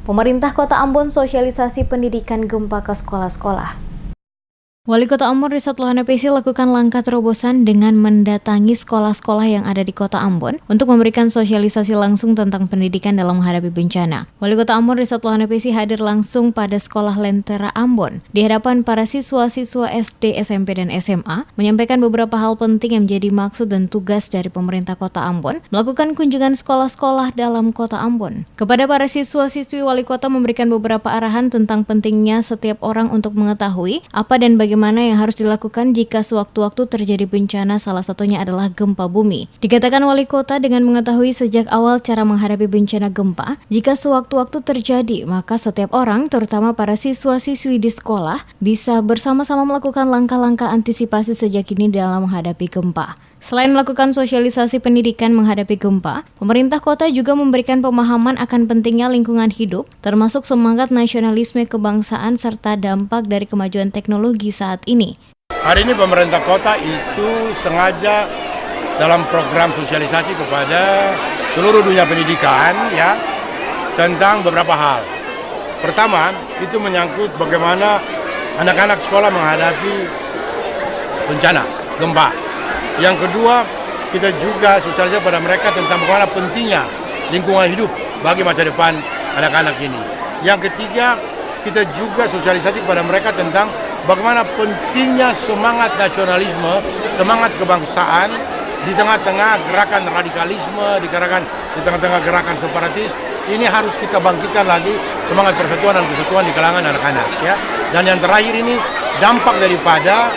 Pemerintah Kota Ambon sosialisasi pendidikan gempa ke sekolah-sekolah. Wali Kota Ambon Rizat Lohanapesi lakukan langkah terobosan dengan mendatangi sekolah-sekolah yang ada di Kota Ambon untuk memberikan sosialisasi langsung tentang pendidikan dalam menghadapi bencana. Wali Kota Ambon Rizat Lohanapesi hadir langsung pada Sekolah Lentera Ambon di hadapan para siswa-siswa SD, SMP, dan SMA, menyampaikan beberapa hal penting yang menjadi maksud dan tugas dari pemerintah Kota Ambon melakukan kunjungan sekolah-sekolah dalam Kota Ambon. Kepada para siswa-siswi, Wali Kota memberikan beberapa arahan tentang pentingnya setiap orang untuk mengetahui apa dan bagaimana yang harus dilakukan jika sewaktu-waktu terjadi bencana, salah satunya adalah gempa bumi. Dikatakan Wali Kota dengan mengetahui sejak awal cara menghadapi bencana gempa, jika sewaktu-waktu terjadi, maka setiap orang, terutama para siswa-siswi di sekolah, bisa bersama-sama melakukan langkah-langkah antisipasi sejak ini dalam menghadapi gempa. Selain melakukan sosialisasi pendidikan menghadapi gempa, pemerintah kota juga memberikan pemahaman akan pentingnya lingkungan hidup, termasuk semangat nasionalisme kebangsaan serta dampak dari kemajuan teknologi saat ini. Hari ini pemerintah kota itu sengaja dalam program sosialisasi kepada seluruh dunia pendidikan ya tentang beberapa hal. Pertama, itu menyangkut bagaimana anak-anak sekolah menghadapi bencana gempa. Yang kedua, kita juga sosialisasi pada mereka tentang bagaimana pentingnya lingkungan hidup bagi masa depan anak-anak ini. Yang ketiga, kita juga sosialisasi kepada mereka tentang bagaimana pentingnya semangat nasionalisme, semangat kebangsaan di tengah-tengah gerakan radikalisme, di tengah-tengah gerakan separatis. Ini harus kita bangkitkan lagi semangat persatuan dan kesatuan di kalangan anak-anak. Ya. Dan yang terakhir ini dampak daripada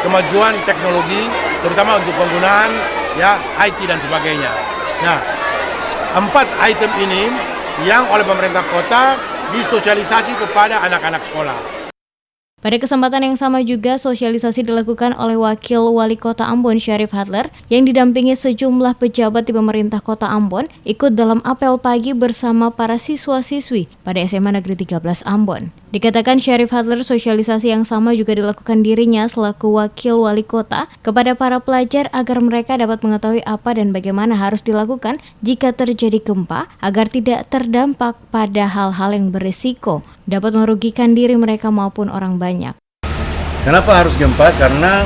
kemajuan teknologi, terutama untuk penggunaan ya IT dan sebagainya. Nah, 4 item ini yang oleh pemerintah kota disosialisasi kepada anak-anak sekolah. Pada kesempatan yang sama juga sosialisasi dilakukan oleh Wakil Wali Kota Ambon Syarif Hadler yang didampingi sejumlah pejabat di pemerintah Kota Ambon ikut dalam apel pagi bersama para siswa-siswi pada SMA Negeri 13 Ambon. Dikatakan Syarif Hadler sosialisasi yang sama juga dilakukan dirinya selaku Wakil Wali Kota kepada para pelajar agar mereka dapat mengetahui apa dan bagaimana harus dilakukan jika terjadi gempa agar tidak terdampak pada hal-hal yang berisiko dapat merugikan diri mereka maupun orang banyak. Kenapa harus gempa? Karena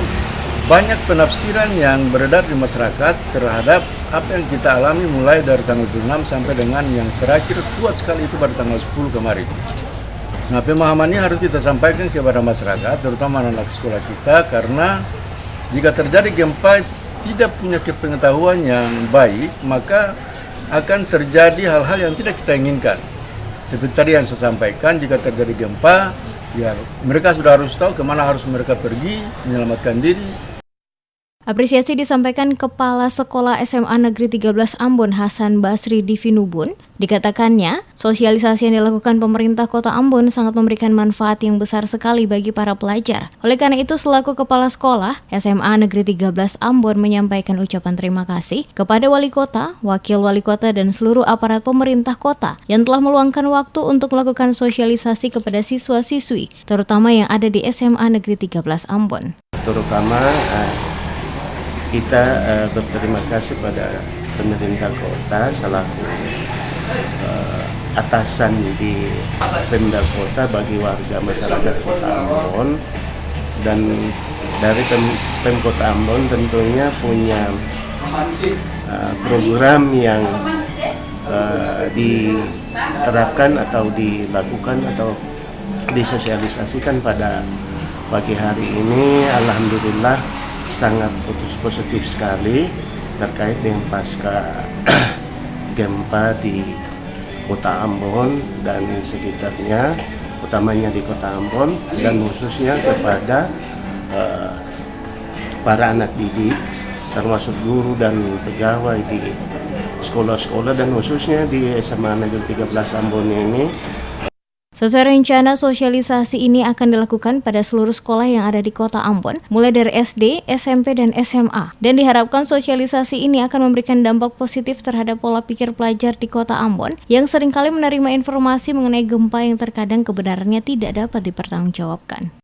banyak penafsiran yang beredar di masyarakat terhadap apa yang kita alami mulai dari tanggal 6 sampai dengan yang terakhir kuat sekali itu pada tanggal 10 kemarin. Nah, pemahamannya harus kita sampaikan kepada masyarakat, terutama anak sekolah kita, karena jika terjadi gempa tidak punya pengetahuan yang baik, maka akan terjadi hal-hal yang tidak kita inginkan. Seperti tadi yang saya sampaikan, jika terjadi gempa, ya mereka sudah harus tahu kemana harus mereka pergi, menyelamatkan diri. Apresiasi disampaikan Kepala Sekolah SMA Negeri 13 Ambon Hasan Basri Divinubun. Dikatakannya, sosialisasi yang dilakukan pemerintah Kota Ambon sangat memberikan manfaat yang besar sekali bagi para pelajar. Oleh karena itu, selaku Kepala Sekolah, SMA Negeri 13 Ambon menyampaikan ucapan terima kasih kepada Wali Kota, Wakil Wali Kota, dan seluruh aparat pemerintah kota yang telah meluangkan waktu untuk melakukan sosialisasi kepada siswa-siswi, terutama yang ada di SMA Negeri 13 Ambon. Terutama kita berterima kasih pada pemerintah kota selaku atasan di Pemda kota bagi warga masyarakat Kota Ambon, dan dari Pemkota Ambon tentunya punya program yang diterapkan atau dilakukan atau disosialisasikan pada pagi hari ini. Alhamdulillah sangat positif sekali terkait dengan pasca gempa di Kota Ambon dan sekitarnya, utamanya di Kota Ambon, dan khususnya kepada para anak didik, termasuk guru dan pegawai di sekolah-sekolah dan khususnya di SMA Negeri 13 Ambon ini. Sesuai rencana, sosialisasi ini akan dilakukan pada seluruh sekolah yang ada di Kota Ambon, mulai dari SD, SMP, dan SMA. Dan diharapkan sosialisasi ini akan memberikan dampak positif terhadap pola pikir pelajar di Kota Ambon yang seringkali menerima informasi mengenai gempa yang terkadang kebenarannya tidak dapat dipertanggungjawabkan.